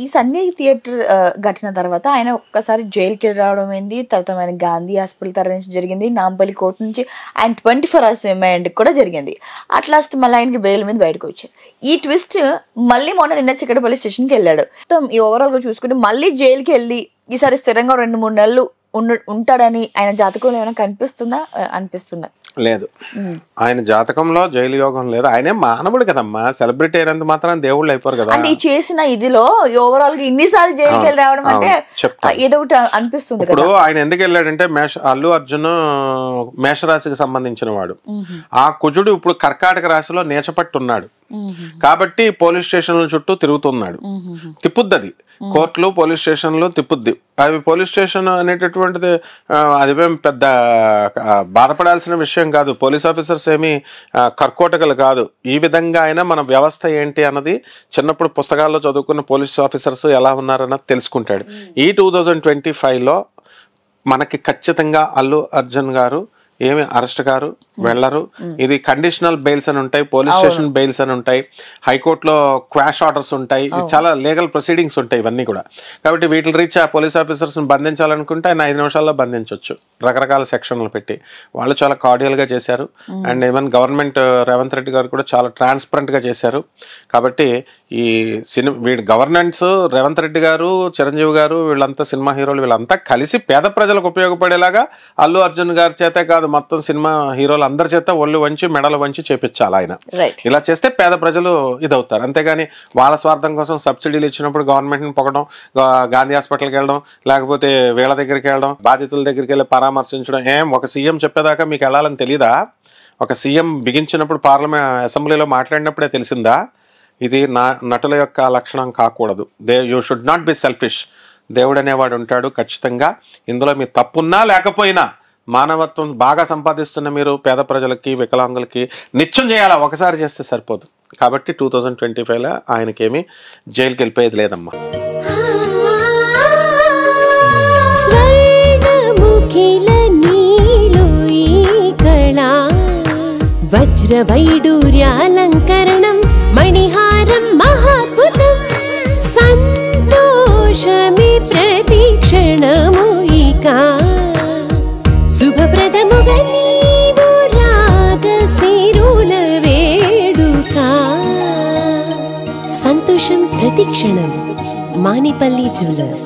ఈ సన్నీ థియేటర్ ఘటన తర్వాత ఆయన ఒక్కసారి జైలుకి రావడం అయింది. తర్వాత ఆయన గాంధీ హాస్పిటల్ తరలించడం జరిగింది. నాంపల్లి కోర్టు నుంచి ఆయన 24 hours రిమాండ్ కూడా జరిగింది. అట్ లాస్ట్ మళ్ళీ ఆయనకి బెయిల్ మీద బయటకు వచ్చారు. ఈ ట్విస్ట్ మళ్ళీ నిన్న చిక్కడపల్లి స్టేషన్కి వెళ్ళాడు. ఈ ఓవరాల్గా చూసుకుంటే మళ్ళీ జైలుకి వెళ్ళి ఈసారి స్థిరంగా 2-3 నెలలు ఉంటాడని ఆయన జాతకంలో ఏమైనా అనిపిస్తుందా? లేదు, ఆయన జాతకంలో జైలు యోగం లేదు. ఆయనే మానవుడు కదమ్మా, సెలబ్రిటీ అయినంత మాత్రం దేవుళ్ళు అయిపోరు కదా. అంటే చేసిన ఇదిలో ఓవరాల్ గా ఇన్నిసార్లు జైలుకి వెళ్ళి రావడం అంటే ఏదో ఒకటి అనిపిస్తుంది. ఇప్పుడు ఆయన ఎందుకు వెళ్ళాడంటే అల్లు అర్జున్ మేషరాశికి సంబంధించిన వాడు. ఆ కుజుడు ఇప్పుడు కర్కాటక రాశిలో నీచపట్టున్నాడు కాబట్టి పోలీస్ స్టేషన్ల చుట్టూ తిరుగుతున్నాడు. తిప్పుద్ది అది, కోర్టులు పోలీస్ స్టేషన్లు తిప్పుద్ది. అవి పోలీస్ స్టేషన్ అనేటటువంటిది అదివేం పెద్ద బాధపడాల్సిన విషయం కాదు. పోలీస్ ఆఫీసర్స్ ఏమి కర్కోటకలు కాదు. ఈ విధంగా అయినా మన వ్యవస్థ ఏంటి అన్నది చిన్నప్పుడు పుస్తకాల్లో చదువుకున్న పోలీస్ ఆఫీసర్స్ ఎలా ఉన్నారన్నది తెలుసుకుంటాడు. ఈ 2025లో మనకి ఖచ్చితంగా అల్లు అర్జున్ గారు ఏమి అరెస్ట్ గారు వెళ్ళరు. ఇది కండిషనల్ బెయిల్స్ అని ఉంటాయి, పోలీస్ స్టేషన్ బెయిల్స్ అని ఉంటాయి, హైకోర్టులో క్వాష్ ఆర్డర్స్ ఉంటాయి, చాలా లీగల్ ప్రొసీడింగ్స్ ఉంటాయి ఇవన్నీ కూడా. కాబట్టి వీటిని రీచ్ ఆ పోలీస్ ఆఫీసర్స్ బంధించాలనుకుంటే ఆయన 5 నిమిషాల్లో బంధించవచ్చు, రకరకాల సెక్షన్లు పెట్టి. వాళ్ళు చాలా కార్డియల్గా చేశారు. And even government Revanth Reddy గారు కూడా చాలా ట్రాన్స్పరెంట్గా చేశారు. కాబట్టి ఈ వీడి గవర్నెన్స్ రేవంత్ రెడ్డి గారు, చిరంజీవి గారు, వీళ్ళంతా సినిమా హీరోలు, వీళ్ళంతా కలిసి పేద ప్రజలకు ఉపయోగపడేలాగా అల్లు అర్జున్ గారి చేతే కాదు మొత్తం సినిమా హీరోలు అందరి చేత ఒళ్ళు వంచి మెడలు వంచి చేపించాలి ఆయన. ఇలా చేస్తే పేద ప్రజలు ఇదవుతారు. అంతేగాని వాళ్ళ స్వార్థం కోసం సబ్సిడీలు ఇచ్చినప్పుడు గవర్నమెంట్ని పొగడం, గాంధీ హాస్పిటల్కి వెళ్ళడం, లేకపోతే వీళ్ళ దగ్గరికి వెళ్ళడం, బాధితుల దగ్గరికి వెళ్ళి పరామర్శించడం. ఒక సీఎం చెప్పేదాకా మీకు వెళ్ళాలని తెలీదా? ఒక సీఎం బిగించినప్పుడు అసెంబ్లీలో మాట్లాడినప్పుడే తెలిసిందా? ఇది నటుల యొక్క లక్షణం కాకూడదు. You should not be selfish. దేవుడు అనేవాడు ఉంటాడు ఖచ్చితంగా. ఇందులో మీ తప్పున్నా లేకపోయినా మానవత్వం బాగా సంపాదిస్తున్న మీరు పేద ప్రజలకి, వికలాంగులకి నిత్యం చేయాలా, ఒకసారి చేస్తే సరిపోదు. కాబట్టి 2025లో ఆయనకేమి జైలుకి వెళ్ళిపోయేది లేదమ్మా. వజ్రవైడూర్యాలంకరణం మణిహారం మహాద్భుతం సంతోషమి ప్రతిక్షణము ఇక శుభప్రదముగా నీవు రాగసిరుల వేడుక సంతోషం ప్రతిక్షణం మానిపల్లి జ్యువెలర్స్.